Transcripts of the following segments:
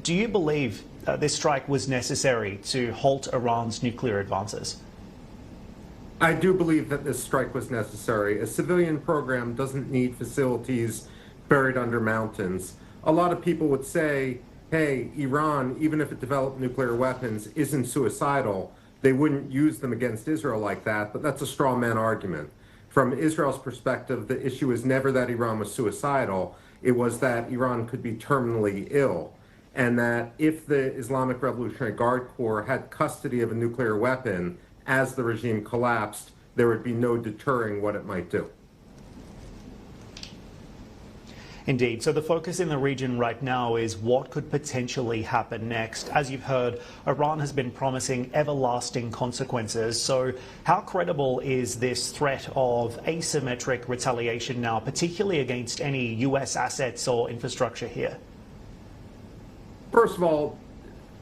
do you believe this strike was necessary to halt Iran's nuclear advances? I do believe that this strike was necessary. A civilian program doesn't need facilities buried under mountains. A lot of people would say, hey, Iran, even if it developed nuclear weapons, isn't suicidal. They wouldn't use them against Israel like that, but that's a straw man argument. From Israel's perspective, the issue is never that Iran was suicidal. It was that Iran could be terminally ill, and that if the Islamic Revolutionary Guard Corps had custody of a nuclear weapon as the regime collapsed, there would be no deterring what it might do. Indeed. So the focus in the region right now is what could potentially happen next. As you've heard, Iran has been promising everlasting consequences. So how credible is this threat of asymmetric retaliation now, particularly against any US assets or infrastructure here? First of all,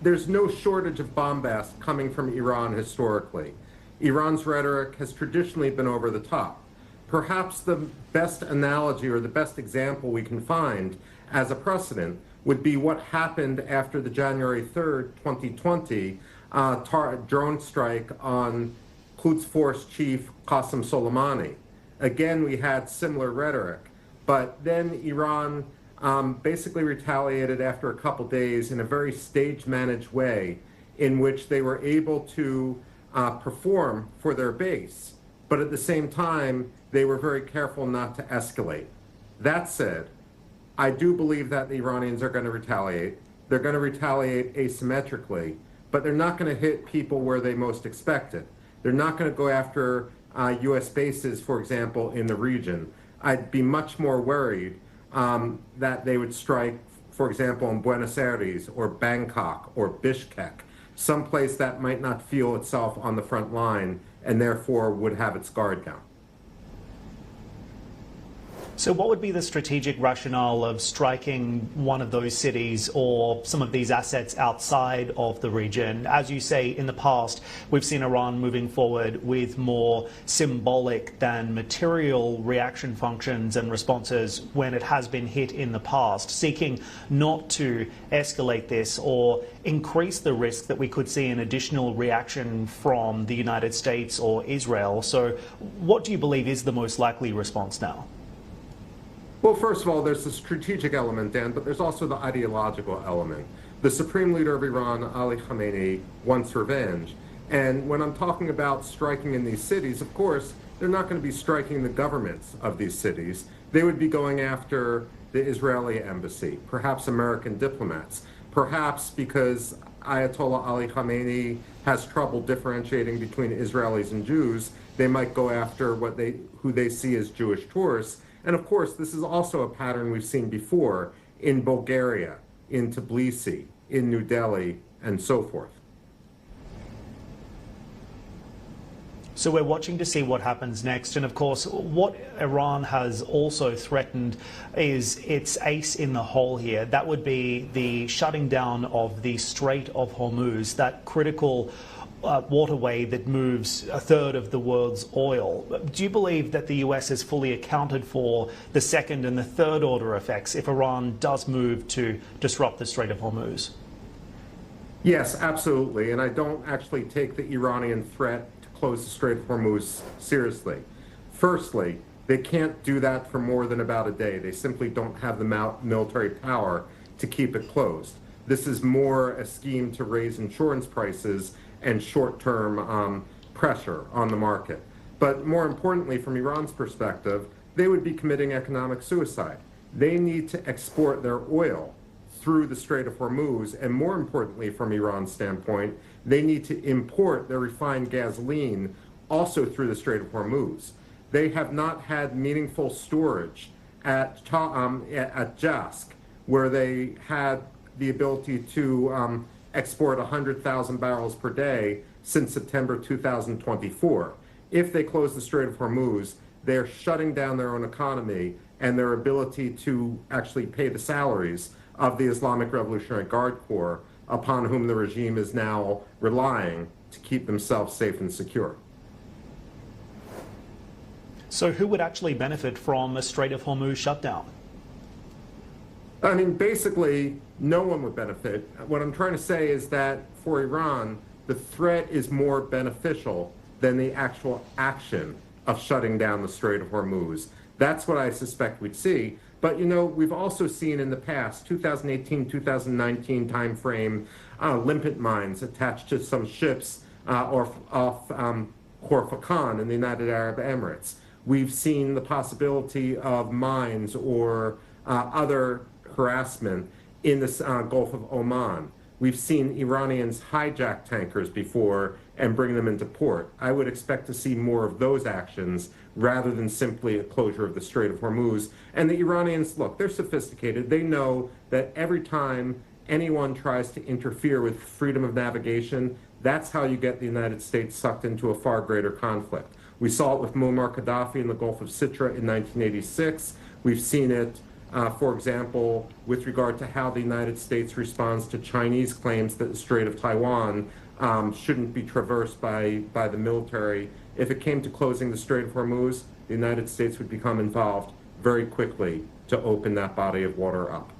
there's no shortage of bombast coming from Iran historically. Iran's rhetoric has traditionally been over the top. Perhaps the best analogy or the best example we can find as a precedent would be what happened after the January 3rd, 2020 drone strike on Quds Force Chief Qasem Soleimani. Again, we had similar rhetoric, but then Iran basically retaliated after a couple days in a very stage-managed way in which they were able to perform for their base, but at the same time, they were very careful not to escalate. That said, I do believe that the Iranians are going to retaliate. They're going to retaliate asymmetrically, but they're not going to hit people where they most expect it. They're not going to go after U.S. bases, for example, in the region. I'd be much more worried that they would strike, for example, in Buenos Aires or Bangkok or Bishkek, someplace that might not feel itself on the front line and therefore would have its guard down. So what would be the strategic rationale of striking one of those cities or some of these assets outside of the region? As you say, in the past, we've seen Iran moving forward with more symbolic than material reaction functions and responses when it has been hit in the past, seeking not to escalate this or increase the risk that we could see an additional reaction from the United States or Israel. So what do you believe is the most likely response now? Well, first of all, there's the strategic element, Dan, but there's also the ideological element. The supreme leader of Iran, Ali Khamenei, wants revenge. And when I'm talking about striking in these cities, of course, they're not going to be striking the governments of these cities. They would be going after the Israeli embassy, perhaps American diplomats, perhaps because Ayatollah Ali Khamenei has trouble differentiating between Israelis and Jews, they might go after who they see as Jewish tourists. And of course, this is also a pattern we've seen before in Bulgaria, in Tbilisi, in New Delhi, and so forth. So we're watching to see what happens next. And of course, what Iran has also threatened is its ace in the hole here. That would be the shutting down of the Strait of Hormuz, that critical waterway that moves a third of the world's oil. Do you believe that the US has fully accounted for the second and the third order effects if Iran does move to disrupt the Strait of Hormuz? Yes, absolutely. And I don't actually take the Iranian threat to close the Strait of Hormuz seriously. Firstly, they can't do that for more than about a day. They simply don't have the military power to keep it closed. This is more a scheme to raise insurance prices and short-term pressure on the market. But more importantly, from Iran's perspective, they would be committing economic suicide. They need to export their oil through the Strait of Hormuz, and more importantly, from Iran's standpoint, they need to import their refined gasoline also through the Strait of Hormuz. They have not had meaningful storage at Jask, where they had the ability to export 100,000 barrels per day since September 2024. If they close the Strait of Hormuz, they're shutting down their own economy and their ability to actually pay the salaries of the Islamic Revolutionary Guard Corps, upon whom the regime is now relying to keep themselves safe and secure. So who would actually benefit from a Strait of Hormuz shutdown? I mean, basically, no one would benefit. What I'm trying to say is that for Iran, the threat is more beneficial than the actual action of shutting down the Strait of Hormuz. That's what I suspect we'd see. But, we've also seen in the past, 2018, 2019 timeframe, limpet mines attached to some ships off Khor Fakkan in the United Arab Emirates. We've seen the possibility of mines or other harassment in the Gulf of Oman. We've seen Iranians hijack tankers before and bring them into port. I would expect to see more of those actions rather than simply a closure of the Strait of Hormuz. And the Iranians, look, they're sophisticated. They know that every time anyone tries to interfere with freedom of navigation, that's how you get the United States sucked into a far greater conflict. We saw it with Muammar Gaddafi in the Gulf of Sitra in 1986. We've seen it, for example, with regard to how the United States responds to Chinese claims that the Strait of Taiwan shouldn't be traversed by the military. If it came to closing the Strait of Hormuz, the United States would become involved very quickly to open that body of water up.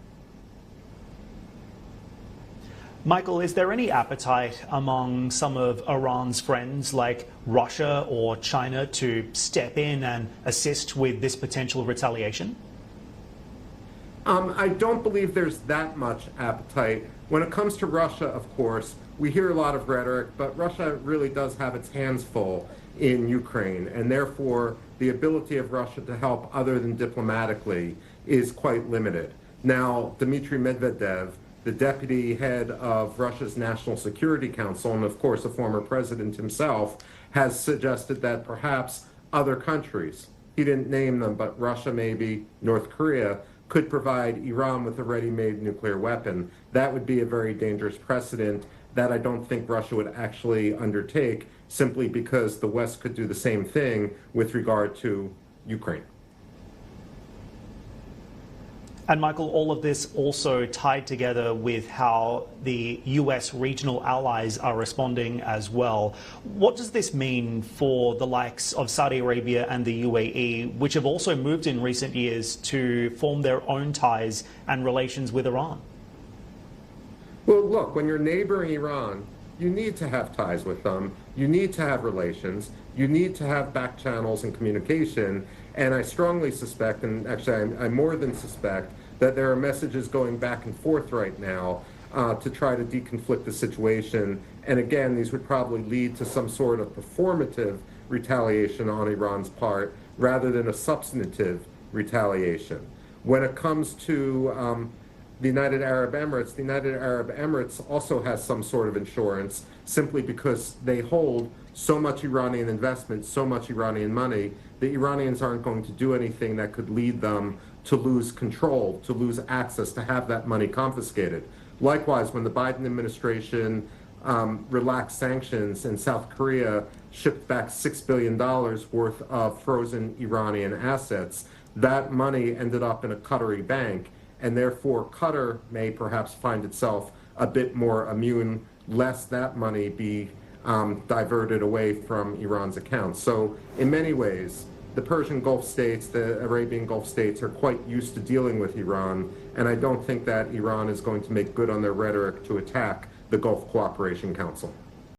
Michael, is there any appetite among some of Iran's friends like Russia or China to step in and assist with this potential retaliation? I don't believe there's that much appetite. When it comes to Russia, of course, we hear a lot of rhetoric, but Russia really does have its hands full in Ukraine, and therefore the ability of Russia to help other than diplomatically is quite limited. Now, Dmitry Medvedev, the deputy head of Russia's National Security Council, and of course a former president himself, has suggested that perhaps other countries, he didn't name them, but Russia maybe, North Korea, could provide Iran with a ready-made nuclear weapon. That would be a very dangerous precedent that I don't think Russia would actually undertake, simply because the West could do the same thing with regard to Ukraine. And Michael, all of this also tied together with how the US regional allies are responding as well. What does this mean for the likes of Saudi Arabia and the UAE, which have also moved in recent years to form their own ties and relations with Iran? Well, look, when you're neighboring Iran, you need to have ties with them. You need to have relations. You need to have back channels and communication. And I strongly suspect, and actually I more than suspect, that there are messages going back and forth right now to try to deconflict the situation. And again, these would probably lead to some sort of performative retaliation on Iran's part rather than a substantive retaliation. When it comes to the United Arab Emirates also has some sort of insurance simply because they hold so much Iranian investment, so much Iranian money. The Iranians aren't going to do anything that could lead them to lose control, to lose access, to have that money confiscated. Likewise, when the Biden administration relaxed sanctions and South Korea shipped back $6 billion worth of frozen Iranian assets, that money ended up in a Qatari bank, and therefore Qatar may perhaps find itself a bit more immune, lest that money be diverted away from Iran's accounts. So in many ways, the Persian Gulf states, the Arabian Gulf states are quite used to dealing with Iran, and I don't think that Iran is going to make good on their rhetoric to attack the Gulf Cooperation Council.